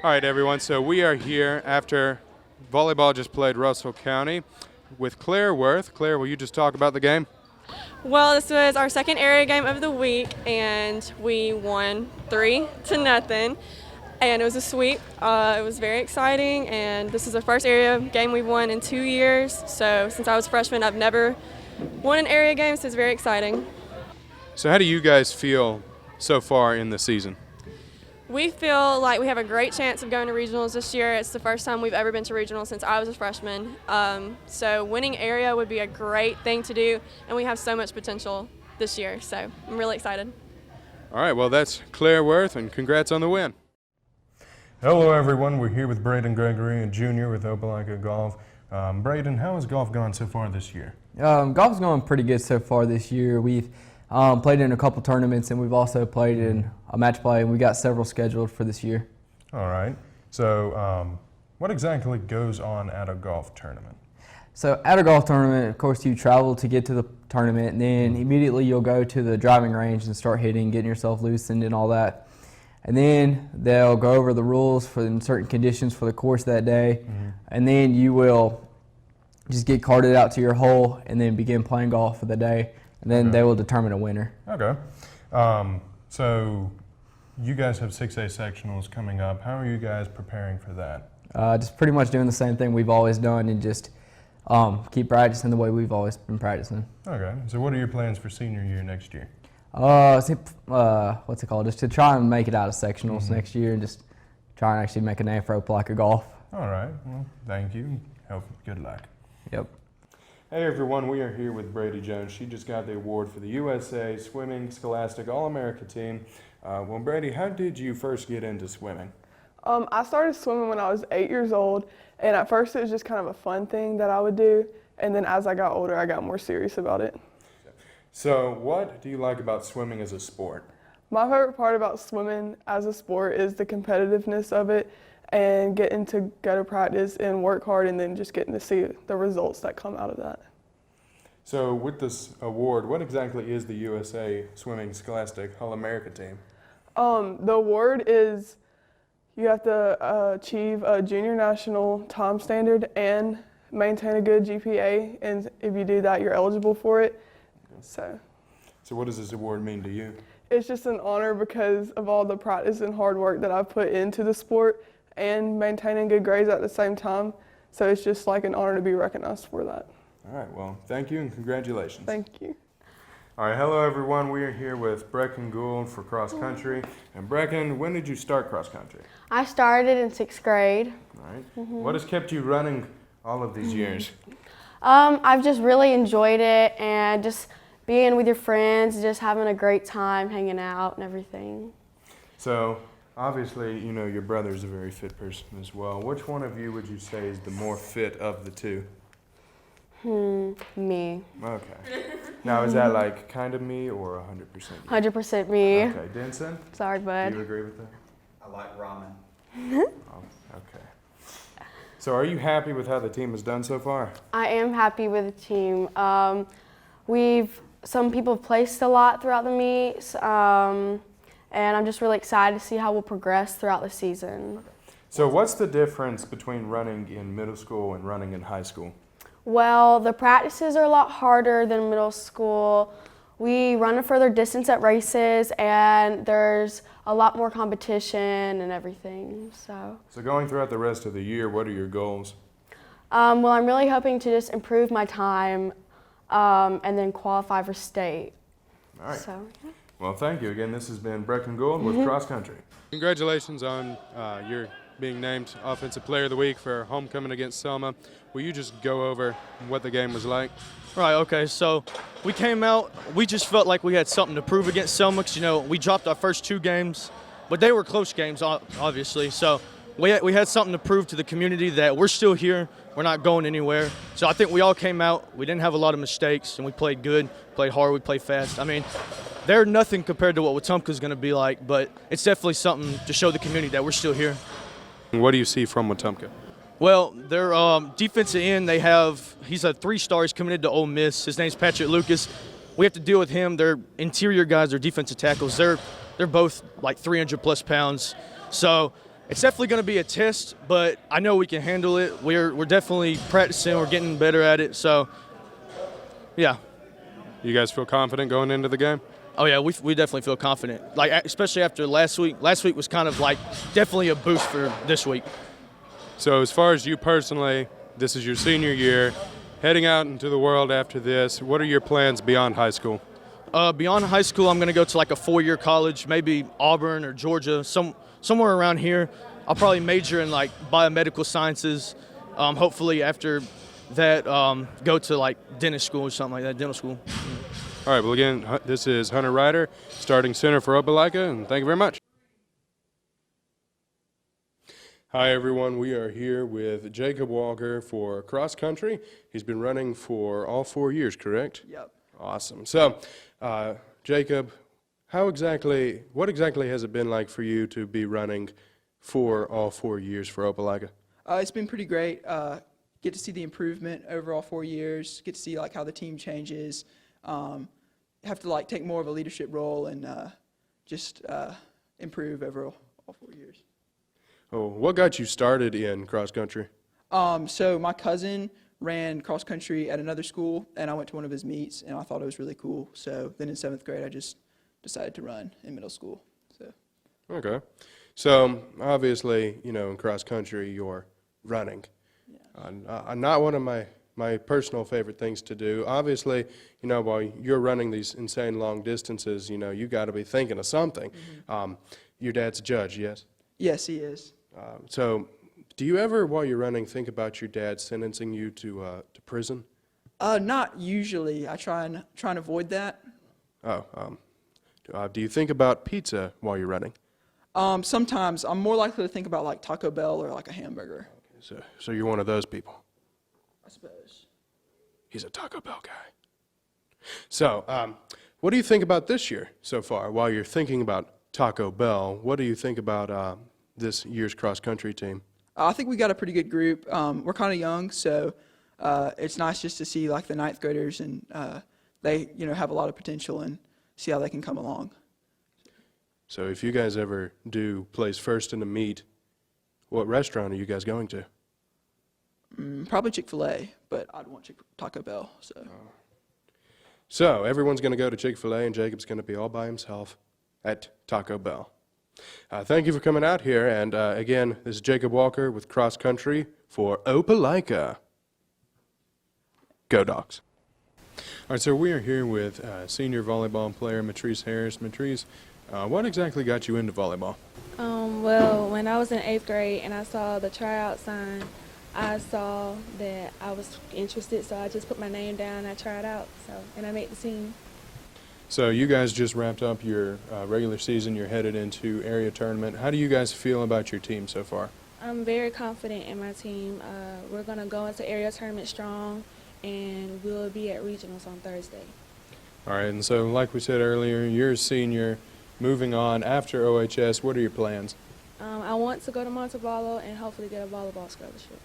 All right, everyone, so we are here after volleyball just played Russell County with Claire Worth. Claire, will you just talk about the game? Well, this was our second area game of the week, and we won 3-0, and it was a sweep. It was very exciting, and this is the first area game we've won in 2 years. So since I was a freshman, I've never won an area game, so it's very exciting. So how do you guys feel so far in the season? We feel like we have a great chance of going to regionals this year. It's the first time we've ever been to regionals since I was a freshman. So winning area would be a great thing to do, and we have so much potential this year. So I'm really excited. All right, well, that's Claire Worth, and congrats on the win. Hello, everyone. We're here with Braden Gregory, a junior with Opelika Golf. Braden, how has golf gone so far this year? Golf's going pretty good so far this year. We've played in a couple tournaments, and we've also played in a match play, and we got several scheduled for this year. All right. So what exactly goes on at a golf tournament? So at a golf tournament, of course, you travel to get to the tournament, and then immediately you'll go to the driving range and start hitting, getting yourself loosened and all that. And then they'll go over the rules for certain conditions for the course that day, and then you will just get carted out to your hole and then begin playing golf for the day. And then they will determine a winner. Okay. So you guys have 6A sectionals coming up. How are you guys preparing for that? Just pretty much doing the same thing we've always done and just keep practicing the way we've always been practicing. Okay. So what are your plans for senior year next year? What's it called? Just to try and make it out of sectionals next year and just try and actually make a name for Opelika Golf. All right. Well, thank you. Good luck. Yep. Hey everyone, we are here with Brady Jones. She just got the award for the USA Swimming Scholastic All-America team. Well, Brady, how did you first get into swimming? I started swimming when I was 8 years old, and at first it was just kind of a fun thing that I would do, and then as I got older, I got more serious about it. So what do you like about swimming as a sport? My favorite part about swimming as a sport is the competitiveness of it and getting to go to practice and work hard and then just getting to see the results that come out of that. So with this award, what exactly is the USA Swimming Scholastic All-America team? The award is you have to achieve a junior national time standard and maintain a good GPA, and if you do that, you're eligible for it. So what does this award mean to you? It's just an honor because of all the practice and hard work that I've put into the sport and maintaining good grades at the same time. So it's just like an honor to be recognized for that. All right, well, thank you and congratulations. Thank you. All right, hello everyone. We are here with Brecken Gould for cross country. And Brecken, when did you start cross country? I started in 6th grade. All right. What has kept you running all of these years? I've just really enjoyed it and just being with your friends, just having a great time, hanging out and everything. So, obviously, you know, your brother's a very fit person as well. Which one of you would you say is the more fit of the two? Me. Okay. Now, is that like kind of me or 100% you? 100% me. Okay. Denson? Sorry, bud. Do you agree with that? I like ramen. Oh, okay. So, are you happy with how the team has done so far? I am happy with the team. Some people have placed a lot throughout the meets, and I'm just really excited to see how we'll progress throughout the season. So what's the difference between running in middle school and running in high school? Well, the practices are a lot harder than middle school. We run a further distance at races, and there's a lot more competition and everything. So going throughout the rest of the year, what are your goals? Well, I'm really hoping to just improve my time and then qualify for state. All right. So, yeah. Well, thank you again. This has been Brecken Gould with Cross Country. Congratulations on your being named Offensive Player of the Week for homecoming against Selma. Will you just go over what the game was like? Right, okay, so we came out, we just felt like we had something to prove against Selma because, you know, we dropped our first 2 games, but they were close games, obviously. So we had something to prove to the community that we're still here, we're not going anywhere. So I think we all came out, we didn't have a lot of mistakes, and we played good, played hard, we played fast. I mean, they're nothing compared to what Wetumpka's going to be like, but it's definitely something to show the community that we're still here. What do you see from Wetumpka? Well, their defensive end, he's a 3-star, he's coming into Ole Miss. His name's Patrick Lucas. We have to deal with him. Their interior guys, their defensive tackles, they're both like 300-plus pounds. So It's definitely going to be a test, but I know we can handle it. We're definitely practicing. We're getting better at it. So, yeah. You guys feel confident going into the game? Oh yeah, we definitely feel confident. Like especially after last week. Last week was kind of like definitely a boost for this week. So as far as you personally, this is your senior year, heading out into the world after this. What are your plans beyond high school? Beyond high school, I'm going to go to like a 4-year college, maybe Auburn or Georgia, somewhere around here. I'll probably major in like biomedical sciences. Hopefully after that, go to like dentist school or something like that, dental school. All right, well, again, this is Hunter Ryder, starting center for Opelika, and thank you very much. Hi, everyone. We are here with Jacob Walker for cross country. He's been running for all 4 years, correct? Yep. Awesome. So, Jacob, what exactly has it been like for you to be running for all 4 years for Opelika? It's been pretty great. Get to see the improvement over all 4 years. Get to see like how the team changes. Have to like take more of a leadership role and just improve over all 4 years. Oh, what got you started in cross country? So my cousin ran cross country at another school, and I went to one of his meets, and I thought it was really cool. So then in 7th grade, I just decided to run in middle school. So. Okay. So obviously, in cross country, you're running. Yeah. Not one of my personal favorite things to do. Obviously, while you're running these insane long distances, you got to be thinking of something. Mm-hmm. Your dad's a judge, yes? Yes, he is. So do you ever, while you're running, think about your dad sentencing you to prison? Not usually. I try and avoid that. Do you think about pizza while you're running? Sometimes. I'm more likely to think about like Taco Bell or like a hamburger. Okay, so you're one of those people? I suppose. He's a Taco Bell guy. So what do you think about this year so far? While you're thinking about Taco Bell, what do you think about this year's cross-country team? I think we got a pretty good group. We're kind of young, so it's nice just to see like the 9th graders, and they have a lot of potential, and see how they can come along. So if you guys ever do place first in the meet, what restaurant are you guys going to? Probably Chick-fil-A, but I'd want Taco Bell. So everyone's going to go to Chick-fil-A, and Jacob's going to be all by himself at Taco Bell. Thank you for coming out here, and again, this is Jacob Walker with Cross Country for Opelika. Go Dogs. All right, so we are here with senior volleyball player Matrice Harris. Matrice, what exactly got you into volleyball? Well, when I was in 8th grade and I saw the tryout sign, I saw that I was interested, so I just put my name down and I tried out, and I made the team. So you guys just wrapped up your regular season. You're headed into area tournament. How do you guys feel about your team so far? I'm very confident in my team. We're going to go into area tournament strong, and we'll be at regionals on Thursday. All right, and so like we said earlier, you're a senior. Moving on, after OHS, what are your plans? I want to go to Montevallo and hopefully get a volleyball scholarship.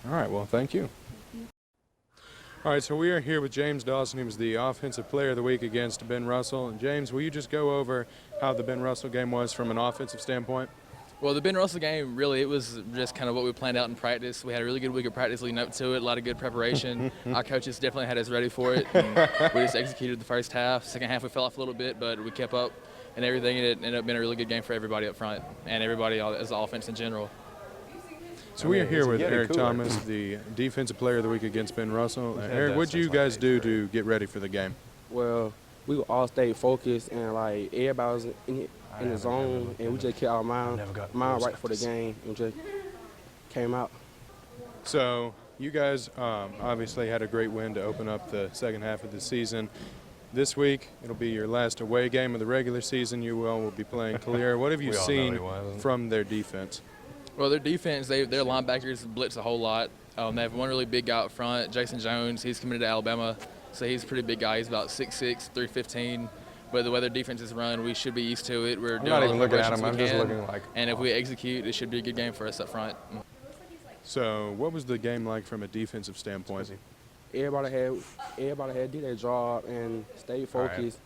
All right, well, thank you. All right, so we are here with James Dawson. He was the Offensive Player of the Week against Ben Russell. And James, will you just go over how the Ben Russell game was from an offensive standpoint? Well, the Ben Russell game, really, it was just kind of what we planned out in practice. We had a really good week of practice leading up to it, a lot of good preparation. Our coaches definitely had us ready for it. And we just executed the first half. Second half, we fell off a little bit, but we kept up and everything. It ended up being a really good game for everybody up front and everybody as the offense in general. So we are here with Eric Thomas, the Defensive Player of the Week against Ben Russell. Eric, what did you guys do to get ready for the game? Well, we all stayed focused, and like everybody was in the zone, and we just kept our mind right for the game, and just came out. So you guys obviously had a great win to open up the second half of the season. This week, it'll be your last away game of the regular season. You will be playing Clear. What have you seen from their defense? Well, their defense, their linebackers blitz a whole lot. They have one really big guy up front, Jason Jones. He's committed to Alabama, so he's a pretty big guy. He's about 6'6", 315. But the way their defense is run, we should be used to it. We're doing not all even the looking at him. preparations I'm just we can. looking like. And if we execute, it should be a good game for us up front. So what was the game like from a defensive standpoint? Everybody had did their job and stayed focused.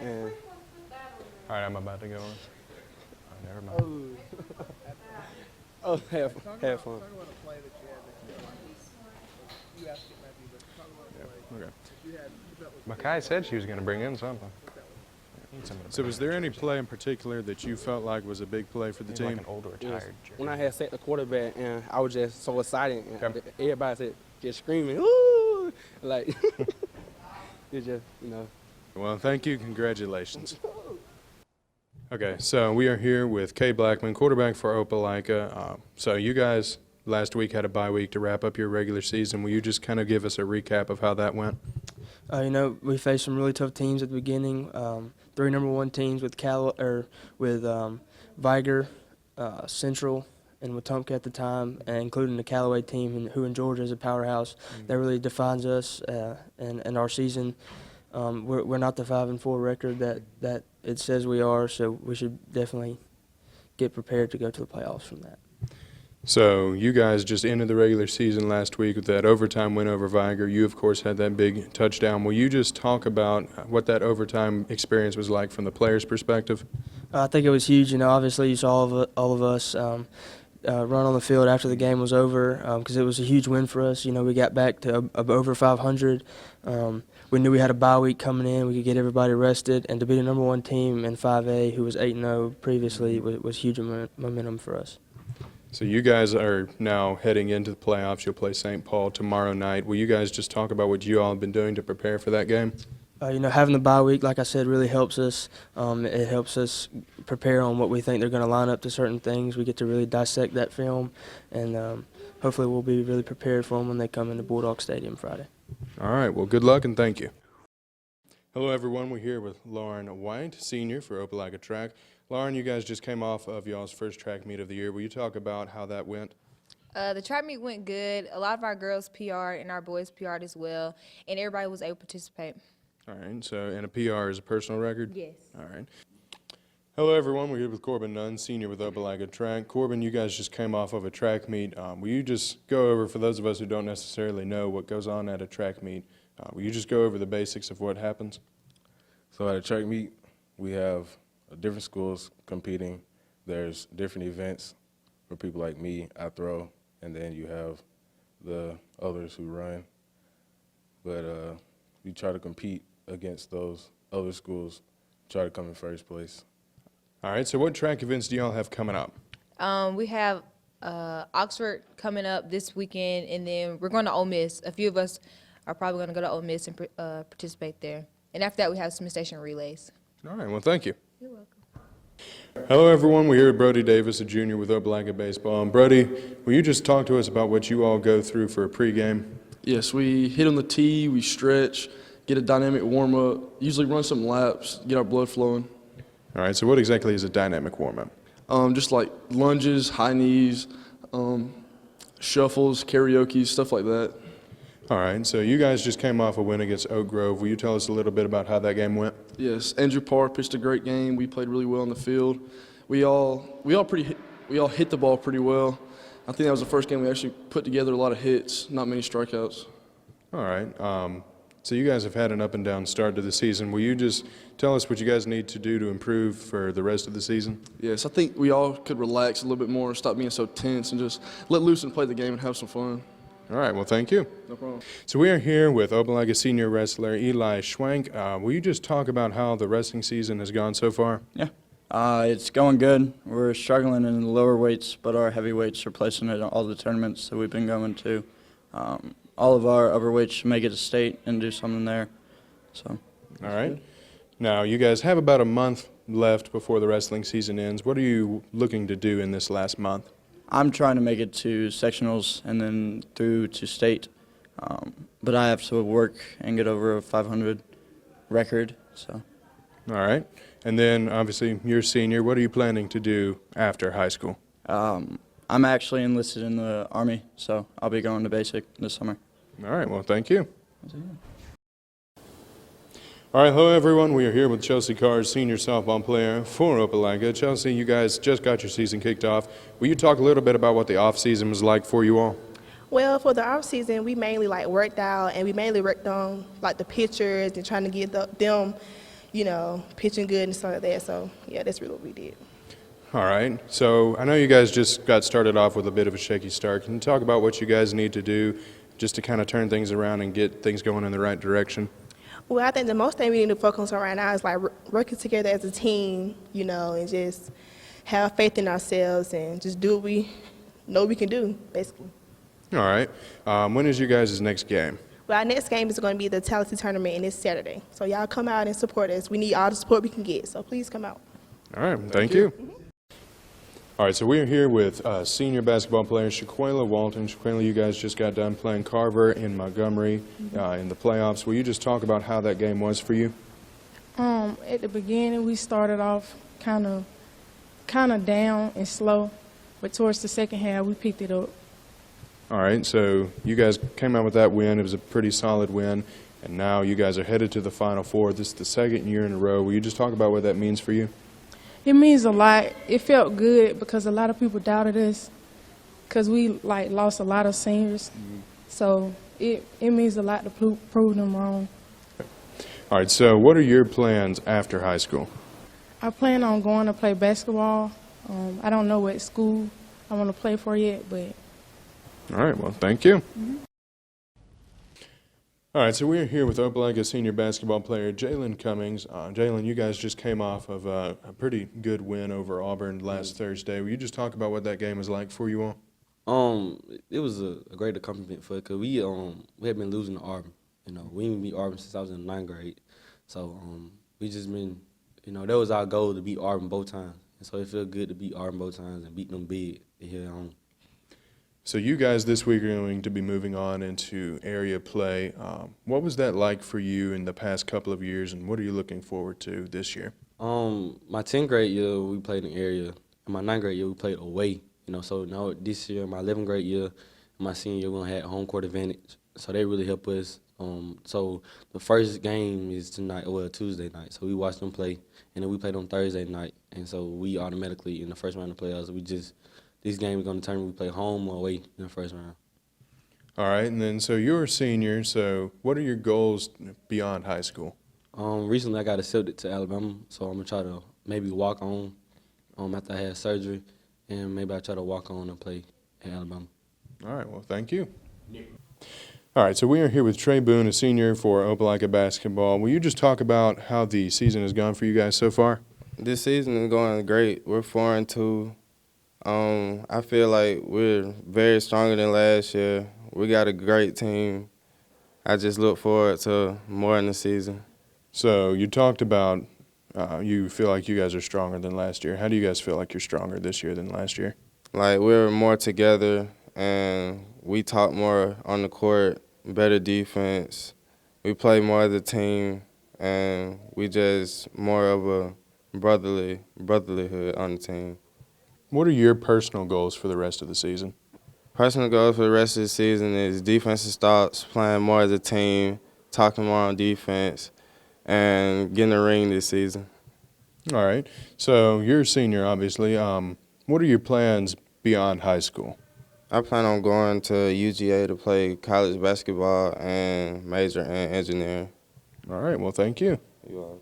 All right, I'm about to go on. Oh, never mind. Oh, have fun. Okay. Makai said she was going to bring in something. So was there any play in particular that you felt like was a big play for the He's team? like an older retired. When I had set the quarterback, and I was just so excited, and Okay. everybody said, just screaming, "Woo!" Like, it's just, Well, thank you. Congratulations. Okay, so we are here with Kay Blackman, quarterback for Opelika. So you guys last week had a bye week to wrap up your regular season. Will you just kind of give us a recap of how that went? We faced some really tough teams at the beginning. 3 number 1 teams with Viger, Central, and Wetumpka at the time, and including the Callaway team, who in Georgia is a powerhouse. That really defines us and our season. We're not the 5-4 record that it says we are, so we should definitely get prepared to go to the playoffs from that. So you guys just ended the regular season last week with that overtime win over Viger. You, of course, had that big touchdown. Will you just talk about what that overtime experience was like from the players' perspective? I think it was huge. Obviously you saw all of us run on the field after the game was over because it was a huge win for us. We got back to over 500. We knew we had a bye week coming in. We could get everybody rested, and to be the number 1 team in 5A, who was 8-0 previously, was huge momentum for us. So you guys are now heading into the playoffs. You'll play St. Paul tomorrow night. Will you guys just talk about what you all have been doing to prepare for that game? Having the bye week, like I said, really helps us. It helps us prepare on what we think they're going to line up to certain things. We get to really dissect that film, and hopefully we'll be really prepared for them when they come into Bulldog Stadium Friday. All right. Well, good luck and thank you. Hello, everyone. We're here with Lauren White, senior for Opelika Track. Lauren, you guys just came off of y'all's first track meet of the year. Will you talk about how that went? The track meet went good. A lot of our girls PR'd and our boys PR'd as well, and everybody was able to participate. All right. So, and a PR is a personal record? Yes. All right. Hello, everyone. We're here with Corbin Nunn, senior with Opelika Track. Corbin, you guys just came off of a track meet. Will you just go over, for those of us who don't necessarily know what goes on at a track meet, will you just go over the basics of what happens? So at a track meet, we have different schools competing. There's different events for people like me, I throw, and then you have the others who run. But we try to compete against those other schools, try to come in first place. All right, so what track events do y'all have coming up? We have Oxford coming up this weekend, and then we're going to Ole Miss. A few of us are probably going to go to Ole Miss and participate there. And after that, we have some station relays. All right, well, thank you. You're welcome. Hello, everyone. We're here with Brody Davis, a junior with Opelika Baseball. And Brody, will you just talk to us about what you all go through for a pregame? Yes, we hit on the tee, we stretch, get a dynamic warm-up, usually run some laps, get our blood flowing. All right, so what exactly is a dynamic warm-up? Just like lunges, high knees, shuffles, karaoke, stuff like that. All right, so you guys just came off a win against Oak Grove. Will you tell us a little bit about how that game went? Yes, Andrew Parr pitched a great game. We played really well on the field. We all hit the ball pretty well. I think that was the first game we actually put together a lot of hits, not many strikeouts. All right. So you guys have had an up and down start to the season. Will you just tell us what you guys need to do to improve for the rest of the season? Yes, I think we all could relax a little bit more, stop being so tense, and just let loose and play the game and have some fun. All right, well, thank you. No problem. So we are here with Opelika senior wrestler Eli Schwank. Will you just talk about how the wrestling season has gone so far? Yeah, it's going good. We're struggling in the lower weights, but our heavyweights are placing it in all the tournaments that we've been going to. All of our upper weights should make it to state and do something there. So. All right. Now, you guys have about a month left before the wrestling season ends. What are you looking to do in this last month? I'm trying to make it to sectionals and then through to state, but I have to work and get over a 500 record. So. All right. And then, obviously, you're a senior. What are you planning to do after high school? I'm actually enlisted in the Army, so I'll be going to basic this summer. All right. Well, thank you. All right, hello everyone. We are here with Chelsea Carr, senior softball player for Opelika. Chelsea, you guys just got your season kicked off. Will you talk a little bit about what the off season was like for you all? Well, for the off season, we mainly worked out, and we mainly worked on the pitchers and trying to get them, pitching good and stuff like that. So yeah, that's really what we did. All right. So I know you guys just got started off with a bit of a shaky start. Can you talk about what you guys need to do just to kind of turn things around and get things going in the right direction? Well, I think the most thing we need to focus on right now is like working together as a team, and just have faith in ourselves and just do what we know we can do, basically. All right. When is you guys' next game? Well, our next game is going to be the Tallahassee tournament, and it's Saturday. So y'all come out and support us. We need all the support we can get, so please come out. All right. Thank you. All right, so we're here with senior basketball player Shaquela Walton. Shaquela, you guys just got done playing Carver in Montgomery in the playoffs. Will you just talk about how that game was for you? At the beginning, we started off kind of down and slow, but towards the second half, we picked it up. All right, so you guys came out with that win. It was a pretty solid win, and now you guys are headed to the Final Four. This is the second year in a row. Will you just talk about what that means for you? It means a lot. It felt good because a lot of people doubted us because we lost a lot of seniors. So it means a lot to prove them wrong. All right, so what are your plans after high school? I plan on going to play basketball. I don't know what school I want to play for yet, but. All right, well, thank you. All right, so we're here with Opelika senior basketball player Jalen Cummings. Jalen, you guys just came off of a pretty good win over Auburn last Thursday. Will you just talk about what that game was like for you all? It was a great accomplishment for us because we had been losing to Auburn. We didn't beat Auburn since I was in the 9th grade. So we just been, that was our goal to beat Auburn both times. And so it felt good to beat Auburn both times and beat them big here at home. So you guys this week are going to be moving on into area play. What was that like for you in the past couple of years, and what are you looking forward to this year? My 10th grade year, we played in area. In my 9th grade year, we played away. So now this year, my 11th grade year, my senior year, we're going to have home court advantage. So they really help us. So the first game is Tuesday night. So we watch them play, and then we play them Thursday night. And so we automatically, in the first round of playoffs, this game is going to determine we play home or away in the first round. All right, and then so you're a senior, so what are your goals beyond high school? Recently I got accepted to Alabama, so I'm going to try to maybe walk on after I had surgery, and maybe I try to walk on and play at Alabama. All right, well, thank you. All right, so we are here with Trey Boone, a senior for Opelika basketball. Will you just talk about how the season has gone for you guys so far? This season is going great. We're 4-2. I feel like we're very stronger than last year. We got a great team. I just look forward to more in the season. So you talked about you feel like you guys are stronger than last year. How do you guys feel like you're stronger this year than last year? Like we're more together and we talk more on the court, better defense. We play more as a team and we just more of a brotherlyhood on the team. What are your personal goals for the rest of the season? Personal goals for the rest of the season is defensive stops, playing more as a team, talking more on defense, and getting a ring this season. All right. So you're a senior, obviously. What are your plans beyond high school? I plan on going to UGA to play college basketball and major in engineering. All right. Well, thank you. You're welcome.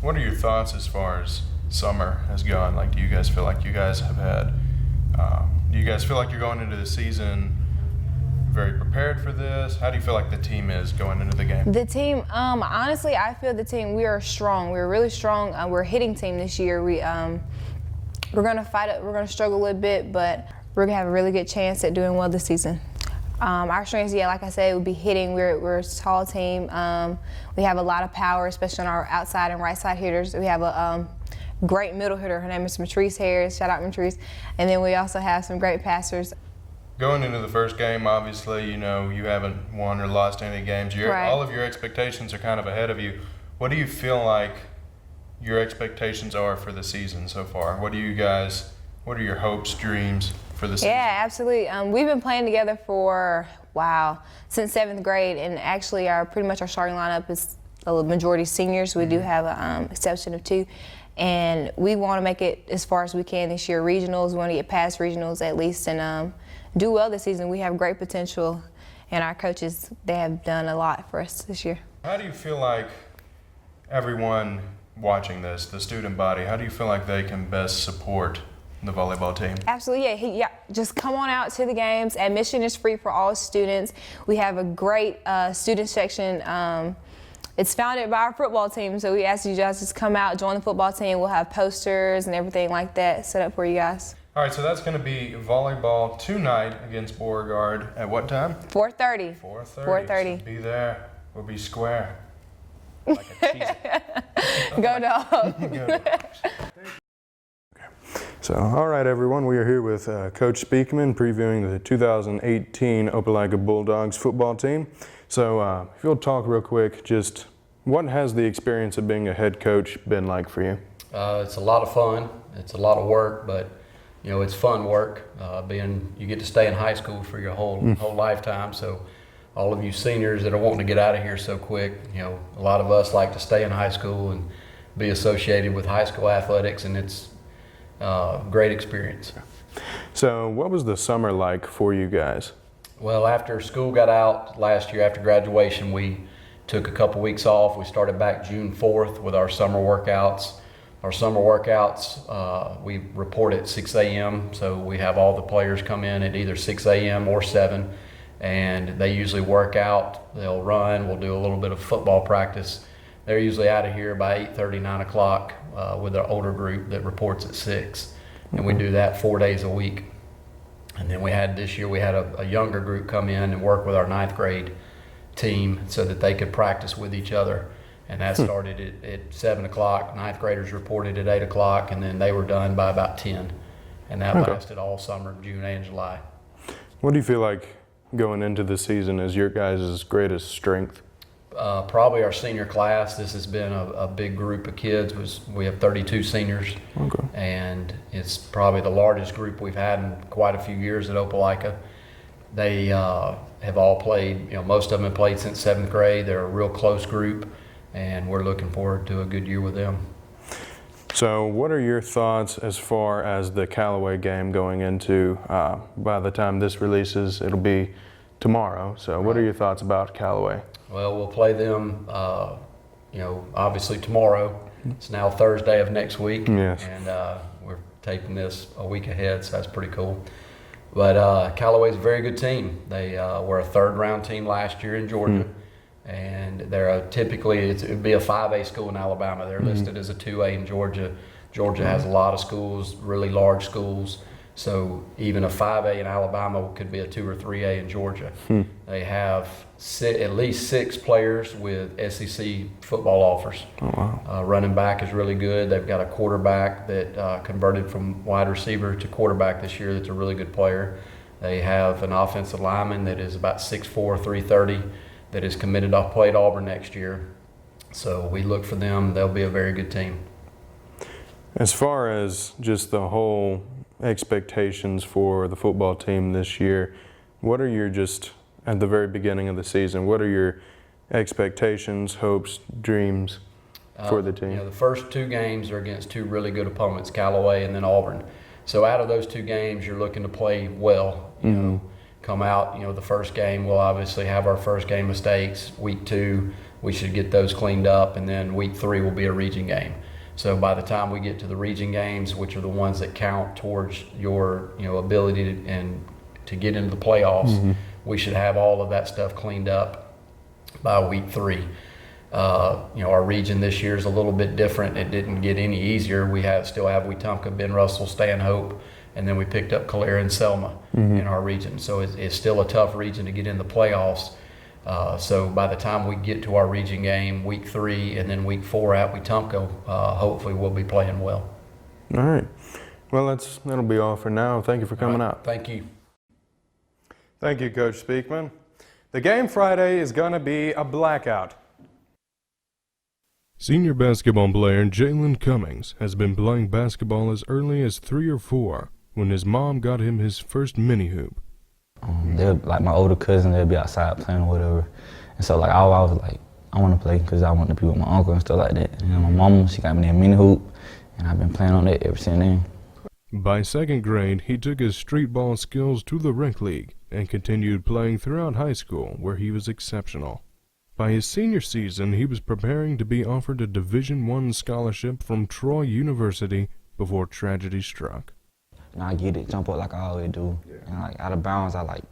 What are your thoughts as far as summer has gone? Like, do you guys feel like you guys have had, do you guys feel like you're going into the season very prepared for this? How do you feel like the team is going into the game? The team, honestly, I feel the team, we are strong. We're really strong. We're a hitting team this year. We're going to fight it. We're going to struggle a little bit, but we're going to have a really good chance at doing well this season. Our strengths, like I said, would be hitting. We're a tall team. We have a lot of power, especially on our outside and right side hitters. We have a great middle hitter. Her name is Matrice Harris. Shout out Matrice. And then we also have some great passers. Going into the first game, obviously, you haven't won or lost any games. Right. All of your expectations are kind of ahead of you. What do you feel like your expectations are for the season so far? What are your hopes, dreams for the season? Yeah, absolutely. We've been playing together for, since 7th grade, and actually pretty much our starting lineup is a majority seniors. We do have an exception of 2. And we want to make it as far as we can this year. Regionals, we want to get past regionals at least and do well this season. We have great potential, and our coaches, they have done a lot for us this year. How do you feel like everyone watching this, the student body, how do you feel like they can best support the volleyball team? Absolutely, yeah. Just come on out to the games. Admission is free for all students. We have a great student section. It's founded by our football team, so we ask you guys to just come out, join the football team. We'll have posters and everything like that set up for you guys. All right, so that's going to be volleyball tonight against Beauregard at what time? 4:30. 4:30. So be there or be square. Like a cheese. Go Dogs. Go Dogs. So, all right, everyone, we are here with Coach Speakman previewing the 2018 Opelika Bulldogs football team. So, if you'll talk real quick, just what has the experience of being a head coach been like for you? It's a lot of fun. It's a lot of work, but you know, it's fun work. You get to stay in high school for your whole lifetime. So, all of you seniors that are wanting to get out of here so quick, you know, a lot of us like to stay in high school and be associated with high school athletics, and it's great experience. So what was the summer like for you guys? Well, after school got out last year, after graduation, we took a couple weeks off. We started back June 4th with our summer workouts. Our summer workouts, we report at 6 a.m. So we have all the players come in at either 6 a.m. or 7, and they usually work out. They'll run. We'll do a little bit of football practice. They're usually out of here by 8:30, 9 o'clock with our older group that reports at 6. And we do that 4 days a week. And then this year we had a younger group come in and work with our 9th grade team so that they could practice with each other. And that started at 7 o'clock. 9th graders reported at 8 o'clock, and then they were done by about 10. And that lasted all summer, June and July. What do you feel like going into the season is your guys' greatest strength? Probably our senior class. This has been a big group of kids. We have 32 seniors, and it's probably the largest group we've had in quite a few years at Opelika. They have all played, you know, most of them have played since 7th grade. They're a real close group, and we're looking forward to a good year with them. So what are your thoughts as far as the Callaway game going into, by the time this releases, it'll be tomorrow. So what are your thoughts about Callaway? Well, we'll play them, you know, obviously tomorrow. It's now Thursday of next week. Yes. And we're taping this a week ahead, so that's pretty cool. But Callaway's a very good team. They were a 3rd round team last year in Georgia. And they're typically, it would be a 5A school in Alabama. They're listed as a 2A in Georgia. Georgia has a lot of schools, really large schools. So even a 5A in Alabama could be a 2 or 3A in Georgia. They have at least 6 players with SEC football offers. Running back is really good. They've got a quarterback that converted from wide receiver to quarterback this year that's a really good player. They have an offensive lineman that is about 6'4", 330 that is committed to play at Auburn next year. So we look for them. They'll be a very good team. As far as just the whole expectations for the football team this year, what are your, just at the very beginning of the season, what are your expectations, hopes, dreams for the team? You know, the first 2 games are against 2 really good opponents, Callaway and then Auburn. So out of those 2 games, you're looking to play well. You know, come out, you know, the first game, we'll obviously have our first game mistakes. Week 2, we should get those cleaned up, and then week 3 will be a region game. So by the time we get to the region games, which are the ones that count towards your, you know, ability to get into the playoffs, we should have all of that stuff cleaned up by week 3. You know, our region this year is a little bit different. It didn't get any easier. We still have Wetumpka, Ben Russell, Stanhope, and then we picked up Calera and Selma in our region. So it's still a tough region to get in the playoffs. So by the time we get to our region game, week 3, and then week 4 at Wetumpka, hopefully we'll be playing well. All right. Well, that'll be all for now. Thank you for coming out. Thank you. Thank you, Coach Speakman. The game Friday is going to be a blackout. Senior basketball player Jalen Cummings has been playing basketball as early as 3 or 4 when his mom got him his first mini hoop. They'll, like my older cousin, they'll be outside playing or whatever. And so like I always like, I want to play because I want to be with my uncle and stuff like that. And my mom, she got me that mini hoop, and I've been playing on that ever since then. By 2nd grade, he took his street ball skills to the rec league and continued playing throughout high school where he was exceptional. By his senior season, he was preparing to be offered a Division I scholarship from Troy University before tragedy struck. And I get it, jump up like I always do. And like out of bounds, I like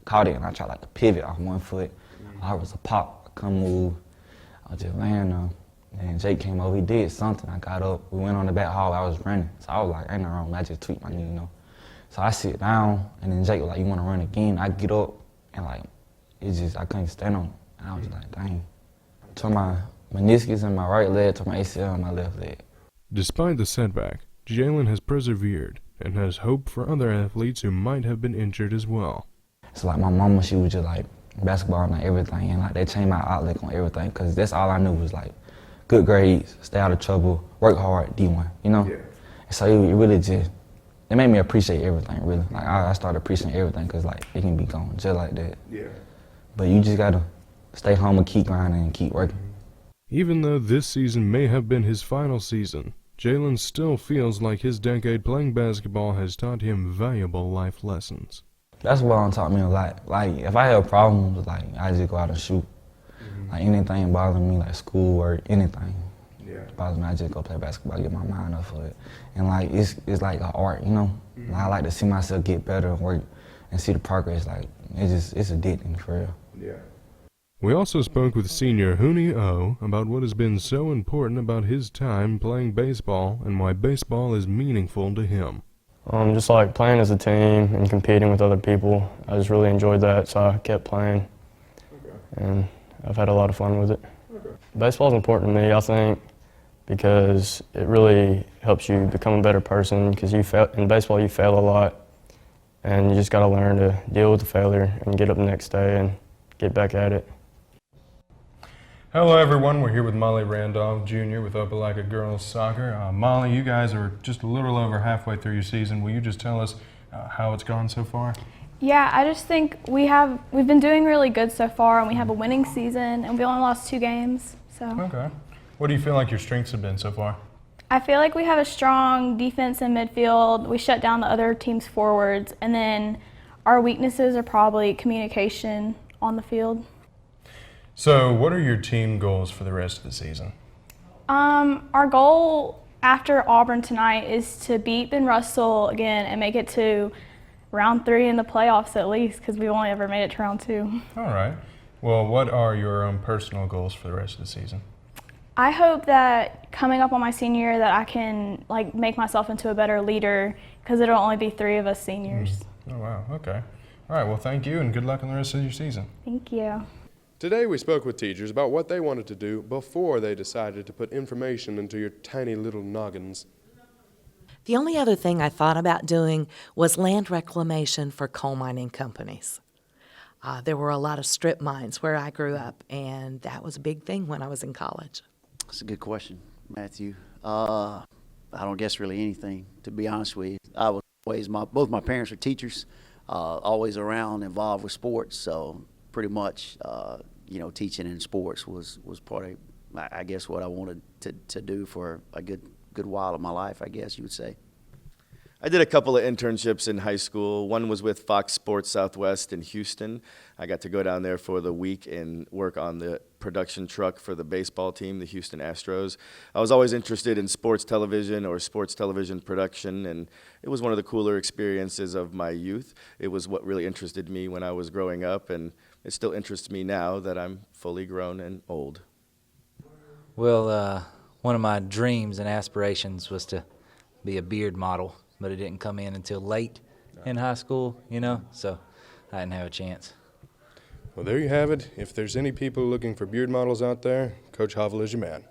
caught it and I tried like to pivot off one foot. I was a pop, I couldn't move. I was just laying there. And Jake came over, he did something. I got up, we went on the back hall, I was running. So I was like, ain't nothing wrong, I just tweaked my knee, you know. So I sit down, and then Jake was like, you wanna run again? I get up, and like, it's just, I couldn't stand on it. And I was like, dang. Tore my meniscus in my right leg, tore my ACL in my left leg. Despite the setback, Jalen has persevered and has hope for other athletes who might have been injured as well. So like my mama, she was just like, basketball and like everything, and like they changed my outlook on everything, cause that's all I knew was like, good grades, stay out of trouble, work hard, D1, you know? Yeah. And so it really just, it made me appreciate everything, really. Like I started appreciating everything, cause like it can be gone just like that. Yeah. But you just gotta stay home and keep grinding and keep working. Even though this season may have been his final season, Jalen still feels like his decade playing basketball has taught him valuable life lessons. Basketball taught me a lot. Like if I have problems, like I just go out and shoot. Like anything bothering me, like school or anything bothers me, I just go play basketball, get my mind up for it. And like it's like an art, you know? Like, I like to see myself get better and work and see the progress. Like it's addicting for real. Yeah. We also spoke with senior Hooney O about what has been so important about his time playing baseball and why baseball is meaningful to him. Just like playing as a team and competing with other people. I just really enjoyed that, so I kept playing. And I've had a lot of fun with it. Baseball is important to me, I think, because it really helps you become a better person, because in baseball you fail a lot, and you just got to learn to deal with the failure and get up the next day and get back at it. Hello everyone, we're here with Molly Randolph Jr. with Opelika Girls Soccer. Molly, you guys are just a little over halfway through your season. Will you just tell us how it's gone so far? Yeah, I just think we've been doing really good so far, and we have a winning season, and we only lost 2 games. So. Okay. What do you feel like your strengths have been so far? I feel like we have a strong defense in midfield. We shut down the other team's forwards, and then our weaknesses are probably communication on the field. So what are your team goals for the rest of the season? Our goal after Auburn tonight is to beat Ben Russell again and make it to round 3 in the playoffs at least, because we've only ever made it to round 2. All right. Well, what are your own personal goals for the rest of the season? I hope that coming up on my senior year that I can make myself into a better leader, because it'll only be 3 of us seniors. Oh, wow. Okay. All right. Well, thank you, and good luck on the rest of your season. Thank you. Today we spoke with teachers about what they wanted to do before they decided to put information into your tiny little noggins. The only other thing I thought about doing was land reclamation for coal mining companies. There were a lot of strip mines where I grew up, and that was a big thing when I was in college. That's a good question, Matthew. I don't guess really anything, to be honest with you. I was always, both my parents are teachers, always around, involved with sports, so pretty much, teaching in sports was part of, I guess, what I wanted to do for a good while of my life, I guess you would say. I did a couple of internships in high school. One was with Fox Sports Southwest in Houston. I got to go down there for the week and work on the production truck for the baseball team, the Houston Astros. I was always interested in sports television or sports television production, and it was one of the cooler experiences of my youth. It was what really interested me when I was growing up, and it still interests me now that I'm fully grown and old. Well, one of my dreams and aspirations was to be a beard model, but it didn't come in until late in high school, so I didn't have a chance. Well, there you have it. If there's any people looking for beard models out there, Coach Hovel is your man.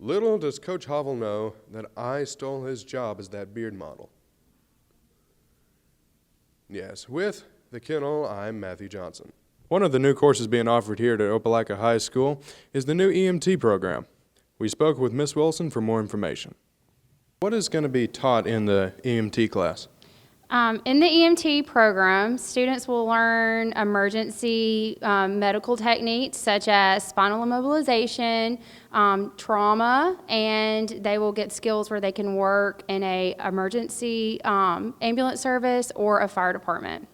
Little does Coach Hovel know that I stole his job as that beard model. Yes, with the Kennel, I'm Matthew Johnson. One of the new courses being offered here at Opelika High School is the new EMT program. We spoke with Miss Wilson for more information. What is going to be taught in the EMT class? In the EMT program, students will learn emergency medical techniques such as spinal immobilization, trauma, and they will get skills where they can work in a emergency ambulance service or a fire department.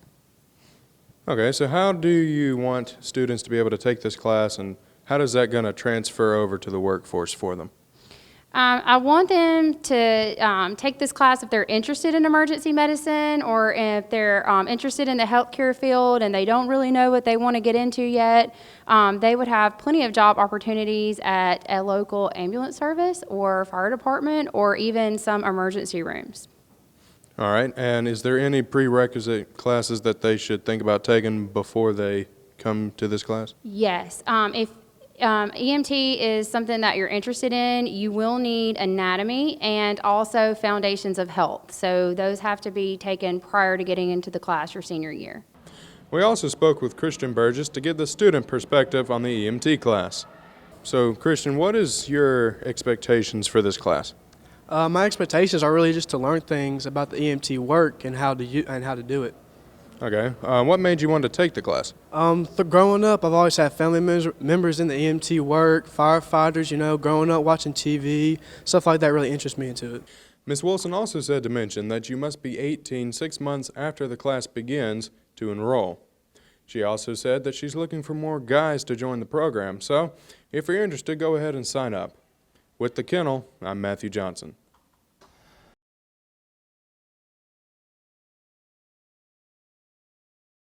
Okay, so how do you want students to be able to take this class, and how does that going to transfer over to the workforce for them? I want them to take this class if they're interested in emergency medicine or if they're interested in the healthcare field and they don't really know what they want to get into yet. They would have plenty of job opportunities at a local ambulance service or fire department or even some emergency rooms. All right, and is there any prerequisite classes that they should think about taking before they come to this class? Yes. If EMT is something that you're interested in, you will need anatomy and also foundations of health. So those have to be taken prior to getting into the class your senior year. We also spoke with Christian Burgess to get the student perspective on the EMT class. So, Christian, what is your expectations for this class? My expectations are really just to learn things about the EMT work and how to do it. Okay. What made you want to take the class? Growing up, I've always had family members in the EMT work, firefighters, growing up watching TV, stuff like that really interests me into it. Ms. Wilson also said to mention that you must be 18 6 months after the class begins to enroll. She also said that she's looking for more guys to join the program, so if you're interested, go ahead and sign up. With the Kennel, I'm Matthew Johnson.